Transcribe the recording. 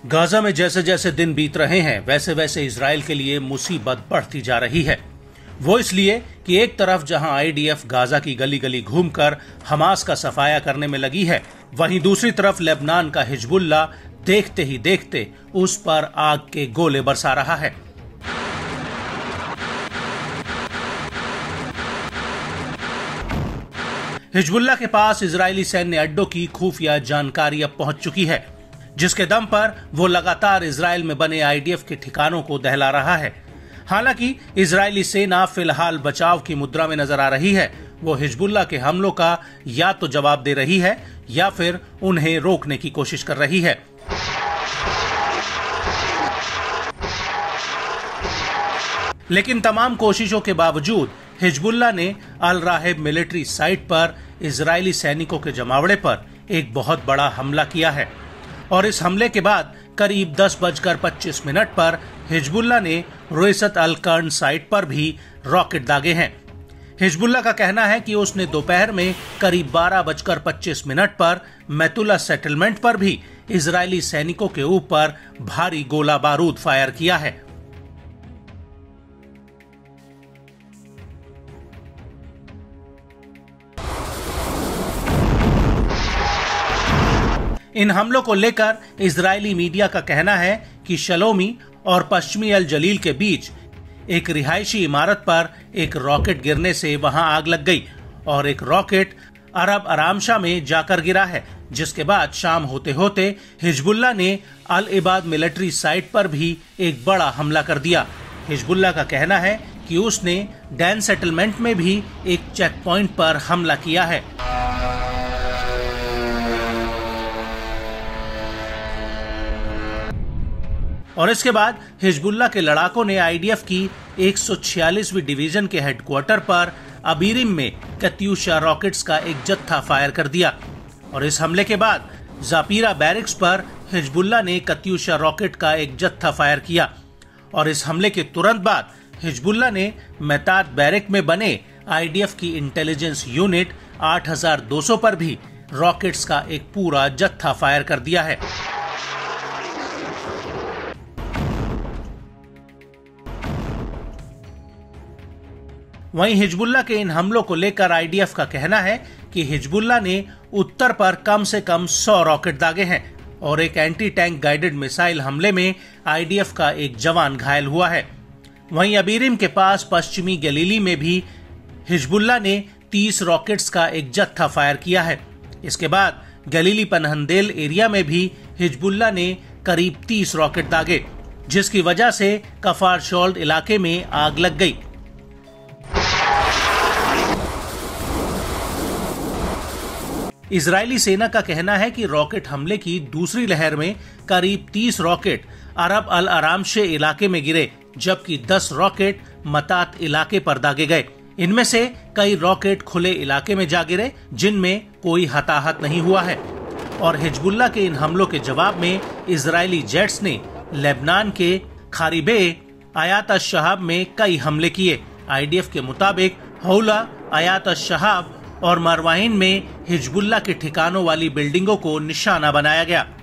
Gaza में जैसे जैसे दिन बीत रहे हैं वैसे वैसे इजराइल के लिए मुसीबत बढ़ती जा रही है। वो इसलिए कि एक तरफ जहां आईडीएफ गाजा की गली गली घूमकर हमास का सफाया करने में लगी है, वहीं दूसरी तरफ लेबनान का हिजबुल्ला देखते ही देखते उस पर आग के गोले बरसा रहा है। हिजबुल्ला के पास इजरायली सैन्य अड्डों की खुफिया जानकारी अब पहुंच चुकी है, जिसके दम पर वो लगातार इजराइल में बने आईडीएफ के ठिकानों को दहला रहा है। हालांकि इजरायली सेना फिलहाल बचाव की मुद्रा में नजर आ रही है। वो हिजबुल्ला के हमलों का या तो जवाब दे रही है या फिर उन्हें रोकने की कोशिश कर रही है। लेकिन तमाम कोशिशों के बावजूद हिजबुल्ला ने अल राहेब मिलिट्री साइट पर इजरायली सैनिकों के जमावड़े पर एक बहुत बड़ा हमला किया है और इस हमले के बाद करीब 10:25 पर हिजबुल्ला ने रुएसत अल कर्न साइट पर भी रॉकेट दागे हैं। हिजबुल्ला का कहना है कि उसने दोपहर में करीब 12:25 पर मैतुला सेटलमेंट पर भी इजरायली सैनिकों के ऊपर भारी गोला बारूद फायर किया है। इन हमलों को लेकर इजरायली मीडिया का कहना है कि शलोमी और पश्चिमी अल जलील के बीच एक रिहायशी इमारत पर एक रॉकेट गिरने से वहां आग लग गई और एक रॉकेट अरब आरामशाह में जाकर गिरा है, जिसके बाद शाम होते होते हिजबुल्ला ने अल इबाद मिलिट्री साइट पर भी एक बड़ा हमला कर दिया। हिजबुल्ला का कहना है कि उसने डैन सेटलमेंट में भी एक चेक पॉइंट पर हमला किया है। और इसके बाद हिजबुल्ला के लड़ाकों ने आईडीएफ की 146वीं डिवीजन के हेडक्वार्टर पर अबीरिम में कत्यूशा रॉकेट्स का एक जत्था फायर कर दिया और इस हमले के बाद जापीरा बैरिक्स पर हिजबुल्ला ने कत्यूशा रॉकेट का एक जत्था फायर किया और इस हमले के तुरंत बाद हिजबुल्ला ने मेतात बैरिक में बने आईडीएफ की इंटेलिजेंस यूनिट 8200 पर भी रॉकेट्स का एक पूरा जत्था फायर कर दिया है। वहीं हिजबुल्ला के इन हमलों को लेकर आईडीएफ का कहना है कि हिजबुल्ला ने उत्तर पर कम से कम 100 रॉकेट दागे हैं और एक एंटी टैंक गाइडेड मिसाइल हमले में आईडीएफ का एक जवान घायल हुआ है। वहीं अबीरिम के पास पश्चिमी गलीली में भी हिजबुल्ला ने 30 रॉकेट्स का एक जत्था फायर किया है। इसके बाद गलीली पनहंदेल एरिया में भी हिजबुल्ला ने करीब 30 रॉकेट दागे, जिसकी वजह से कफार शोल्ड इलाके में आग लग गई। इजरायली सेना का कहना है कि रॉकेट हमले की दूसरी लहर में करीब 30 रॉकेट अरब अल आरामशे इलाके में गिरे, जबकि 10 रॉकेट मतात इलाके पर दागे गए। इनमें से कई रॉकेट खुले इलाके में जा गिरे, जिनमें कोई हताहत नहीं हुआ है। और हिजबुल्ला के इन हमलों के जवाब में इजरायली जेट्स ने लेबनान के खारिबे आयात अश-शहाब में कई हमले किए। आईडीएफ के मुताबिक हौला, आयात अश-शहाब और मरवाइन में हिजबुल्ला के ठिकानों वाली बिल्डिंगों को निशाना बनाया गया।